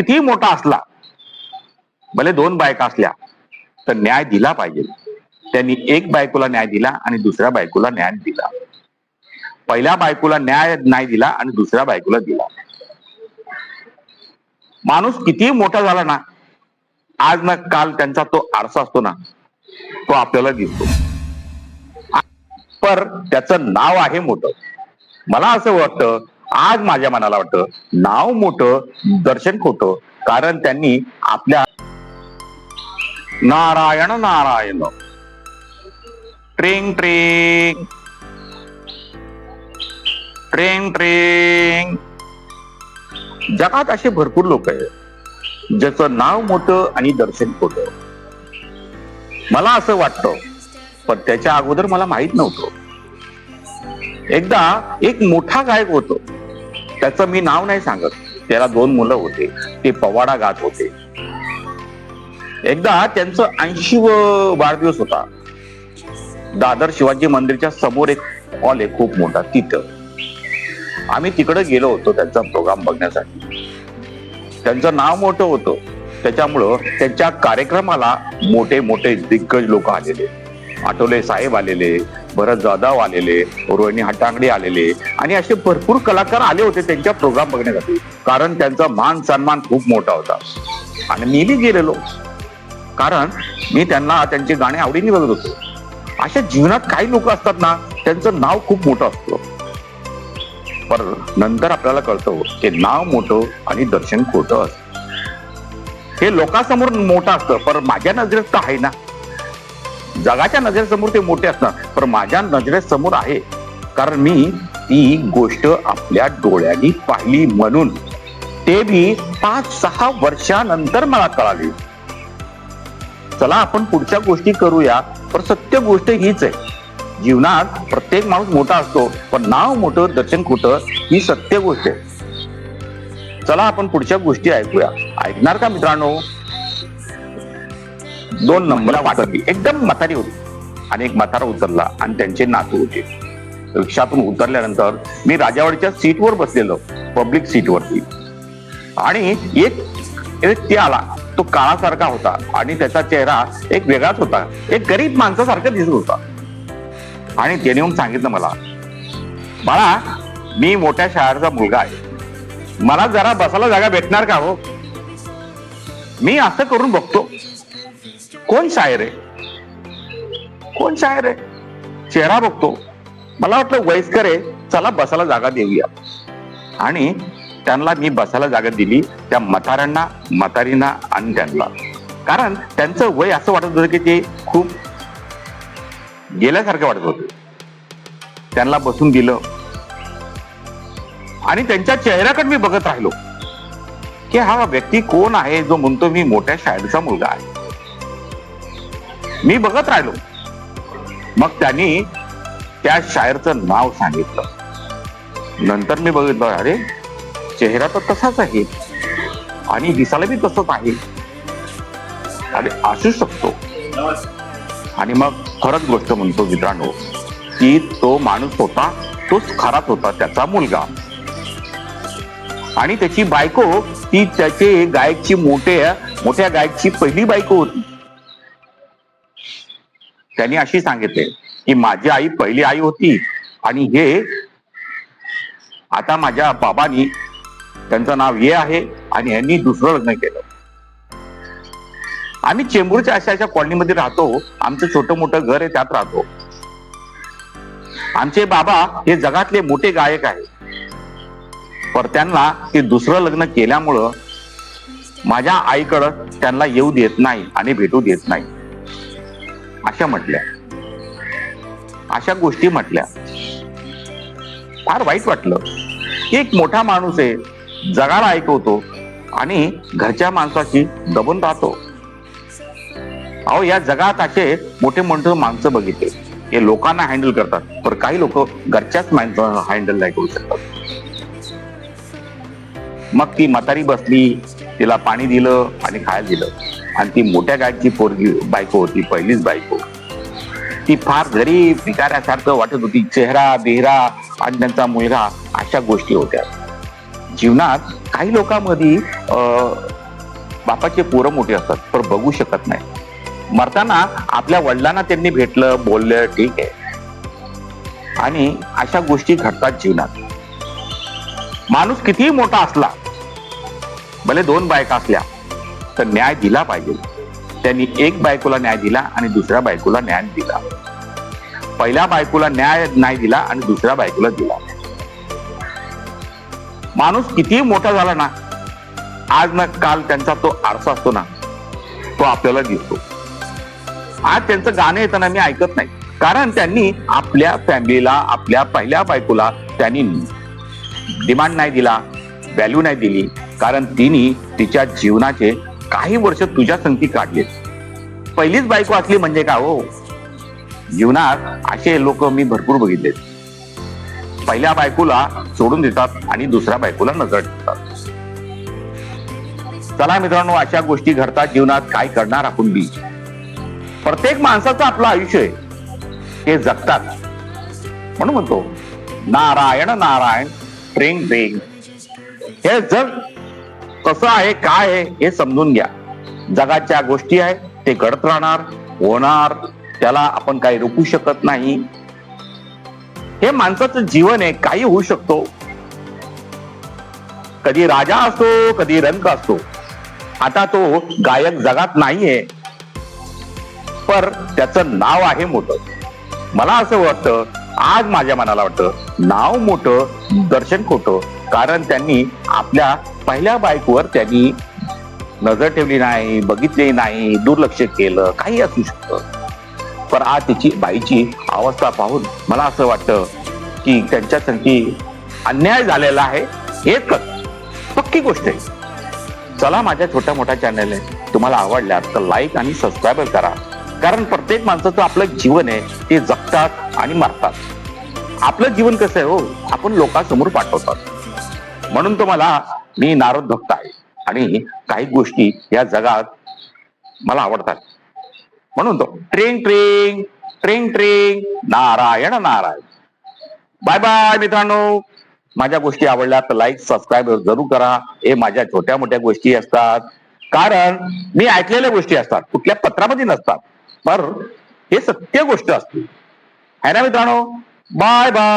कितीही मोठा असला, भले 2 बायका असल्या, तर न्याय दिला पाहिजे. त्यांनी एक बायकोला न्याय दिला आणि दुसऱ्या बायकोला न्याय दिला. पहिल्या बायकोला न्याय नाही दिला आणि दुसऱ्या बायकोला दिला. माणूस कितीही मोठा झाला ना, आज ना काल त्यांचा तो आरसा असतो ना, तो आपल्याला दिसतो. पर त्याचं नाव आहे मोठं. मला असं वाटतं, आज माझ्या मनाला वाटतं, नाव मोठं दर्शन खोटं. कारण त्यांनी आपल्या नारायण नारायण ट्रेंग ट्रेंग ट्रेंग ट्रेंग, जगात असे भरपूर लोक आहेत ज्याचं नाव मोठं आणि दर्शन खोटं. मला असं वाटतं, पण त्याच्या अगोदर मला माहित नव्हतं. एकदा एक मोठा गायक होतो, त्याचं मी नाव नाही सांगत. त्याला 2 मुलं होते, ते पवाडा गात होते. एकदा त्यांचं 80वा वाढदिवस होता. दादर शिवाजी मंदिरच्या समोर एक हॉल आहे खूप मोठा, तिथं आम्ही तिकडे गेलो होतो त्यांचा प्रोग्राम बघण्यासाठी. त्यांचं नाव मोठं होतं, त्याच्यामुळं त्यांच्या कार्यक्रमाला मोठे मोठे दिग्गज लोक आलेले. आठवले साहेब आलेले, भरत जाधव आलेले, रोहिणी हट्टांगडी आलेले आणि असे भरपूर कलाकार आले होते त्यांच्या प्रोग्राम बघण्यासाठी. कारण त्यांचा मान सन्मान खूप मोठा होता. आणि मीही गेलेलो, कारण मी त्यांना त्यांचे गाणे आवडीने बघत होतो. अशा जीवनात काही लोक असतात ना, त्यांचं नाव खूप मोठं असतं, पण नंतर आपल्याला कळतं की नाव मोठं आणि दर्शन खोटं असतं. हे लोकांसमोर मोठं असतं, पण माझ्या नजरेत तर आहे ना. जगाच्या नजरेसमोर ते मोठे असणार, पण माझ्या नजरेसमोर आहे, कारण मी ती गोष्ट आपल्या डोळ्यांनी पाहिली, म्हणून ते बी 5-6 वर्षानंतर मला कळाली. चला आपण पुढच्या गोष्टी करूया, पण सत्य गोष्ट हीच आहे. जीवनात प्रत्येक माणूस मोठा असतो, पण नाव मोठं दर्शन खोटं ही सत्य गोष्ट आहे. चला आपण पुढच्या गोष्टी ऐकूया. ऐकणार का मित्रांनो? 2 नंबरला वाटली एकदम म्हातारी होती आणि एक म्हातारा उतरला आणि त्यांचे नातू होते. रिक्षातून उतरल्यानंतर मी राजावाडीच्या सीटवर बसलेलो, पब्लिक सीटवरती, आणि एक व्यक्ती आला. तो काळासारखा होता आणि त्याचा चेहरा एक वेगळाच होता, एक गरीब माणसासारखा दिसत होता. आणि त्याने येऊन सांगितलं मला, बाळा, मी मोठ्या शहराचा मुलगा आहे, मला जरा बसायला जागा भेटणार का हो? मी असं करून बघतो, कोण शायर आहे, कोण शायर आहे, चेहरा बघतो, मला वाटलं वयस्कर आहे, चला बसायला जागा देऊया. आणि त्यांना मी बसायला जागा दिली, त्या म्हाताऱ्यांना, म्हातारींना आणि त्यांना. कारण त्यांचं वय असं वाटत होतं की ते खूप गेल्यासारखं वाटत होते. त्यांना बसून दिलं आणि त्यांच्या चेहऱ्याकडे मी बघत राहिलो की हा व्यक्ती कोण आहे जो म्हणतो मी मोठ्या शाळेचा मुलगा आहे. मी बघत राहिलो. मग त्यांनी त्या शायरचं नाव सांगितलं. नंतर मी बघितलं, अरे चेहरा तर तसाच आहे आणि दिसायला बी तसंच आहे, अरे असू शकतो. आणि मग खरंच गोष्ट म्हणतो मित्रांनो, की तो माणूस होता, तोच खराच होता, त्याचा मुलगा. आणि त्याची बायको ती त्याचे गायकची मोठ्या गायकची पहिली बायको होती. त्यांनी अशी सांगितले की माझी आई पहिली आई होती आणि हे आता माझ्या बाबांनी, त्यांचं नाव हे आहे आणि यांनी दुसरं लग्न केलं. आम्ही चेंबूरच्या अशा कॉलनीमध्ये राहतो. आमचं छोटं मोठं घर आहे, त्यात राहतो. आमचे बाबा हे जगातले मोठे गायक आहे, पण त्यांना ते दुसरं लग्न केल्यामुळं माझ्या आईकडं त्यांना येऊ देत नाही आणि भेटू देत नाही, अशा म्हटल्या. अशा गोष्टी म्हटल्या. फार वाईट वाटलं. एक मोठा माणूस आहे, जगाला ऐकवतो आणि घरच्या माणसाची दबून राहतो. अहो, या जगात असे मोठे मोठे माणसं बघितले, हे लोकांना हँडल करतात, पण काही लोक घरच्याच माणसांना हँडल नाही करू शकतात. मग ती म्हातारी बसली, तिला पाणी दिलं आणि खायला दिलं. आणि ती मोठ्या गायची पोरगी बायको होती, पहिलीच बायको. ती फार गरीब भिकाऱ्यासारखं वाटत होती, चेहरा बेहरा आणि त्यांचा मुलगा, अशा गोष्टी होत्या. जीवनात काही लोकांमध्ये बापाचे पोरं मोठे असतात पण बघू शकत नाही. मरताना आपल्या वडिलांना त्यांनी भेटलं, बोललं, ठीक आहे. आणि अशा गोष्टी घडतात जीवनात. माणूस कितीही मोठा असला, भले 2 बायका असल्या, तर न्याय दिला पाहिजे. त्यांनी एक बायकोला न्याय दिला आणि दुसऱ्या बायकोला न्याय दिला. पहिल्या बायकोला न्याय नाही दिला आणि दुसऱ्या बायकोला दिला. माणूस कितीही मोठा झाला ना, आज ना काल त्यांचा तो आरसा असतो ना, तो आपल्याला दिसतो. आज त्यांचं गाणं येताना मी ऐकत नाही, कारण त्यांनी आपल्या फॅमिलीला, आपल्या पहिल्या बायकोला त्यांनी डिमांड नाही दिला, व्हॅल्यू नाही दिली, कारण तिने तिच्या जीवनाचे काही वर्ष तुझ्या संगती काढले. पहिलीच बायको असली म्हणजे का हो, जीवनात असे लोक मी भरपूर बघितले. पहिल्या बायकोला सोडून देतात आणि दुसऱ्या बायकोला नजर ठेवतात. चला मित्रांनो, अशा गोष्टी घडतात जीवनात. काय करणार आपण बी. प्रत्येक माणसाचं आपलं आयुष्य आहे, ते जगतात. म्हणून म्हणतो नारायण नारायण ट्रेंग ट्रेंग. हे जग कसं आहे, काय आहे हे समजून घ्या. जगाच्या गोष्टी आहे, ते घडत राहणार, होणार. त्याला आपण काही रोखू शकत नाही. हे माणसाचं जीवन आहे, काही होऊ शकतो. कधी राजा असतो, कधी रंक असतो. आता तो गायक जगात नाहीये, पर त्याचं नाव आहे मोठं. मला असं वाटतं, आज माझ्या मनाला वाटतं नाव मोठं, दर्शन खोटं. कारण त्यांनी आपल्या पहिल्या बायकोवर त्यांनी नजर ठेवली नाही, बघितली नाही, दुर्लक्ष केलं, काही असू शकतं. पण आज तिची बाईची अवस्था पाहून मला असं वाटतं की त्यांच्या संगती अन्याय झालेला आहे. हेच पक्की गोष्ट आहे. चला, माझ्या छोट्या मोठ्या चॅनल आहे, तुम्हाला आवडल्या तर लाईक आणि सबस्क्राईब करा. कारण प्रत्येक माणसाचं आपलं जीवन आहे, ते जगतात आणि मरतात. आपलं जीवन कसं आहे हो, आपण लोकांसमोर पाठवतात. म्हणून तुम्हाला मी नारद भक्त आहे आणि काही गोष्टी या जगात मला आवडतात. म्हणून तो ट्रेंग ट्रेंग ट्रेंग ट्रेंग नारायण नारायण. बाय बाय मित्रांनो. माझ्या गोष्टी आवडल्या तर लाईक सबस्क्राईब जरूर करा. हे माझ्या छोट्या मोठ्या गोष्टी असतात, कारण मी ऐकलेल्या गोष्टी असतात, कुठल्या पत्रामध्ये नसतात. पर हे सत्य गोष्ट असते. है ना मित्रांनो. Bye bye.